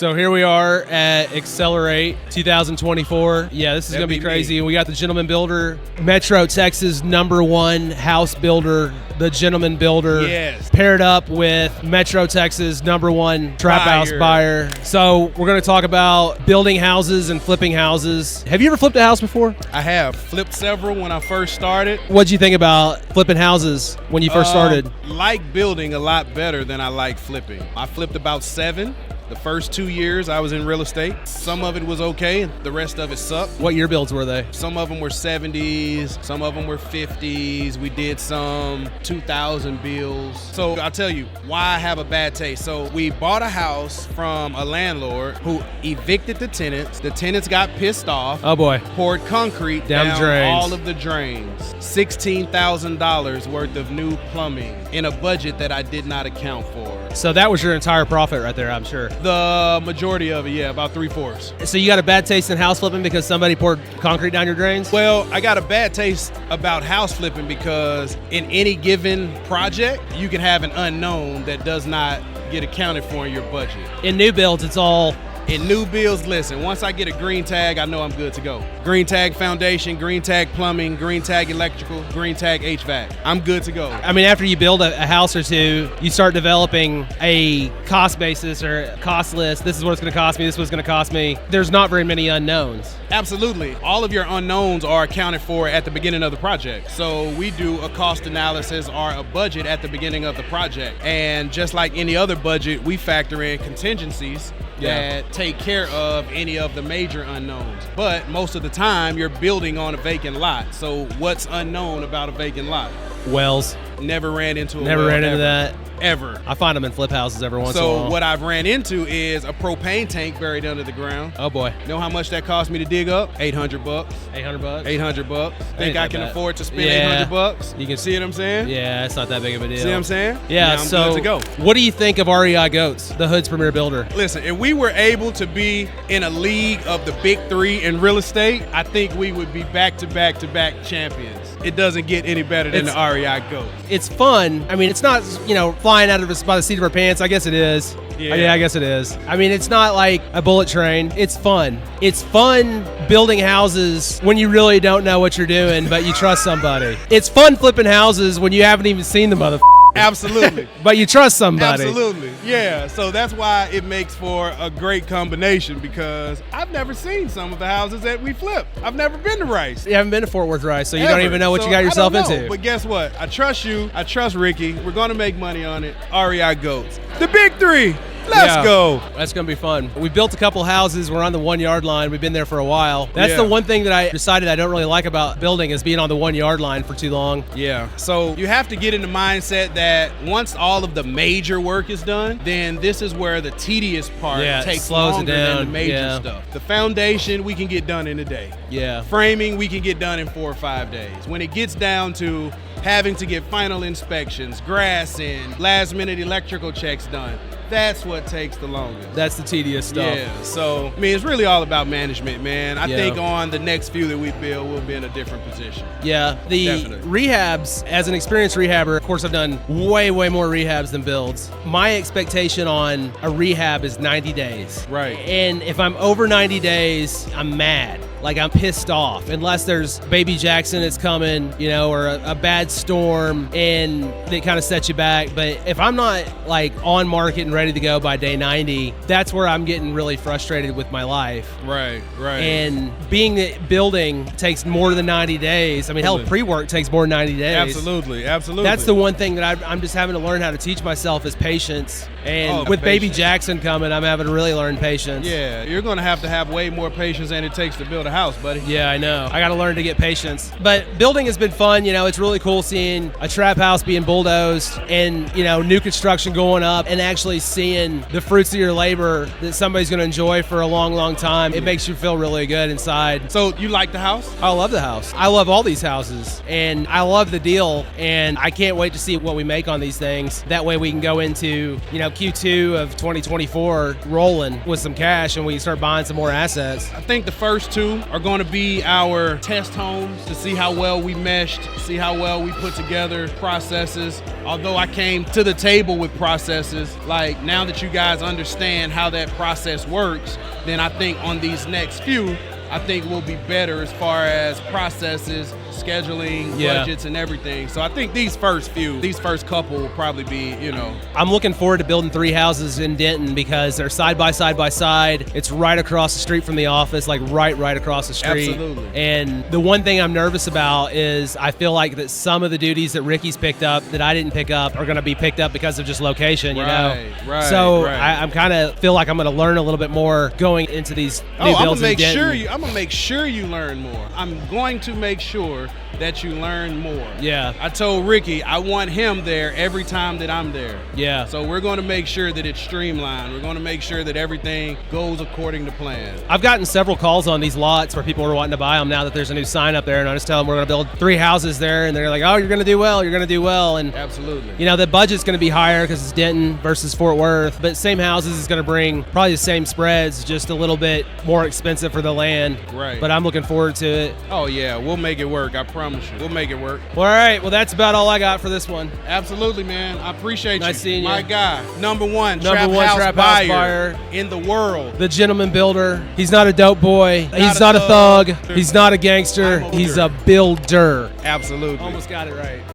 So here we are at Accelerate 2024. Yeah, this is going to be crazy. And we got the Gentleman Builder, Metro Texas #1 house builder, the Gentleman Builder. Yes. Paired up with Metro Texas #1 trap house buyer. So we're going to talk about building houses and flipping houses. Have you ever flipped a house before? I have flipped several when I first started. What'd you think about flipping houses when you first started? Like building a lot better than I like flipping. I flipped about 7. The first 2 years I was in real estate. Some of it was okay, the rest of it sucked. What year builds were they? Some of them were 70s, some of them were 50s. We did some 2000 builds. So I'll tell you why I have a bad taste. So we bought a house from a landlord who evicted the tenants. The tenants got pissed off. Oh boy. Poured concrete down all of the drains. $16,000 worth of new plumbing in a budget that I did not account for. So that was your entire profit right there, I'm sure. The majority of it, yeah, about 3/4. So you got a bad taste in house flipping because somebody poured concrete down your drains? Well, I got a bad taste about house flipping because in any given project, you can have an unknown that does not get accounted for in your budget. In new builds, it's all... In new builds, listen, once I get a green tag, I know I'm good to go. Green tag foundation, green tag plumbing, green tag electrical, green tag HVAC. I'm good to go. I mean, after you build a house or two, you start developing a cost basis or a cost list. This is what it's going to cost me. This is what it's going to cost me. There's not very many unknowns. Absolutely. All of your unknowns are accounted for at the beginning of the project. So we do a cost analysis or a budget at the beginning of the project. And just like any other budget, we factor in contingencies that take care of any of the major unknowns. But most of the time, you're building on a vacant lot. So what's unknown about a vacant lot? Wells. Never ran into a Never well ran into ever. that. Ever. I find them in flip houses every once in a while. So what I've ran into is a propane tank buried under the ground. Oh boy. Know how much that cost me to dig up? $800. $800? $800. Think I can afford to spend $800? You can see what I'm saying? Yeah, it's not that big of a deal. See what I'm saying? Yeah, I'm so good to go. What do you think of REI Goats, the Hood's premier builder? Listen, if we were able to be in a league of the big 3 in real estate, I think we would be back-to-back champions. It doesn't get any better than the REI Goats. It's fun. I mean, it's not, flying out of us by the seat of our pants. I guess it is. Yeah, I guess it is. I mean, it's not like a bullet train. It's fun. It's fun building houses when you really don't know what you're doing, but you trust somebody. It's fun flipping houses when you haven't even seen the motherfucker. Absolutely. But you trust somebody. Absolutely. Yeah. So that's why it makes for a great combination because I've never seen some of the houses that we flip. I've never been to Rice. You haven't been to Fort Worth Rice, so you don't even know what you got yourself into. But guess what? I trust you. I trust Ricky. We're going to make money on it. REI Goats. The big 3. Let's go. That's going to be fun. We built a couple houses. We're on the 1 yard line. We've been there for a while. That's the one thing that I decided I don't really like about building is being on the 1 yard line for too long. Yeah. So you have to get in the mindset that once all of the major work is done, then this is where the tedious part takes longer than the major stuff. The foundation we can get done in a day. Yeah. Framing we can get done in 4 or 5 days. When it gets down to having to get final inspections, grass in, last minute electrical checks done, that's what takes the longest. That's the tedious stuff. Yeah, so, I mean, it's really all about management, man. I think on the next few that we build, we'll be in a different position. Yeah, the rehabs, as an experienced rehabber, of course, I've done way more rehabs than builds. My expectation on a rehab is 90 days. Right. And if I'm over 90 days, I'm mad. Like, I'm pissed off unless there's Baby Jackson that's coming, or a bad storm and they kind of set you back. But if I'm not like on market and ready to go by day 90, that's where I'm getting really frustrated with my life. Right. And being that building takes more than 90 days. I mean, hell, pre-work takes more than 90 days. Absolutely. That's the one thing that I'm just having to learn how to teach myself is patience. And with Baby Jackson coming, I'm having to really learn patience. Yeah, you're going to have way more patience than it takes to build a house, buddy. Yeah, I know. I got to learn to get patience. But building has been fun. It's really cool seeing a trap house being bulldozed and, new construction going up and actually seeing the fruits of your labor that somebody's going to enjoy for a long time. It makes you feel really good inside. So you like the house? I love the house. I love all these houses and I love the deal and I can't wait to see what we make on these things. That way we can go into, Q2 of 2024 rolling with some cash and we start buying some more assets. I think the first two are going to be our test homes to see how well we meshed, see how well we put together processes. Although I came to the table with processes, like now that you guys understand how that process works, then I think on these next few, I think we'll be better as far as processes, scheduling, budgets, and everything. So I think these first couple will probably be, I'm looking forward to building 3 houses in Denton because they're side by side. It's right across the street from the office, like right across the street. Absolutely. And the one thing I'm nervous about is I feel like that some of the duties that Ricky's picked up that I didn't pick up are going to be picked up because of just location, you know? Right. So right. I'm kind of feel like I'm going to learn a little bit more going into these new builds in Denton. I'm going to make sure you learn more. I'm going to make sure that you learn more. Yeah. I told Ricky I want him there every time that I'm there. Yeah. So we're going to make sure that it's streamlined. We're going to make sure that everything goes according to plan. I've gotten several calls on these lots where people are wanting to buy them now that there's a new sign up there, and I just tell them we're going to build 3 houses there, and they're like, oh, you're going to do well, and absolutely. The budget's going to be higher because it's Denton versus Fort Worth, but same houses is going to bring probably the same spreads, just a little bit more expensive for the land. Right. But I'm looking forward to it. Oh yeah, we'll make it work. I promise you, we'll make it work. Well, all right. Well, that's about all I got for this one. Absolutely, man. I appreciate you. Nice seeing you. My guy, number one trap house buyer in the world. The gentleman builder. He's not a dope boy. He's not a thug. He's not a gangster. He's a builder. Absolutely. Almost got it right.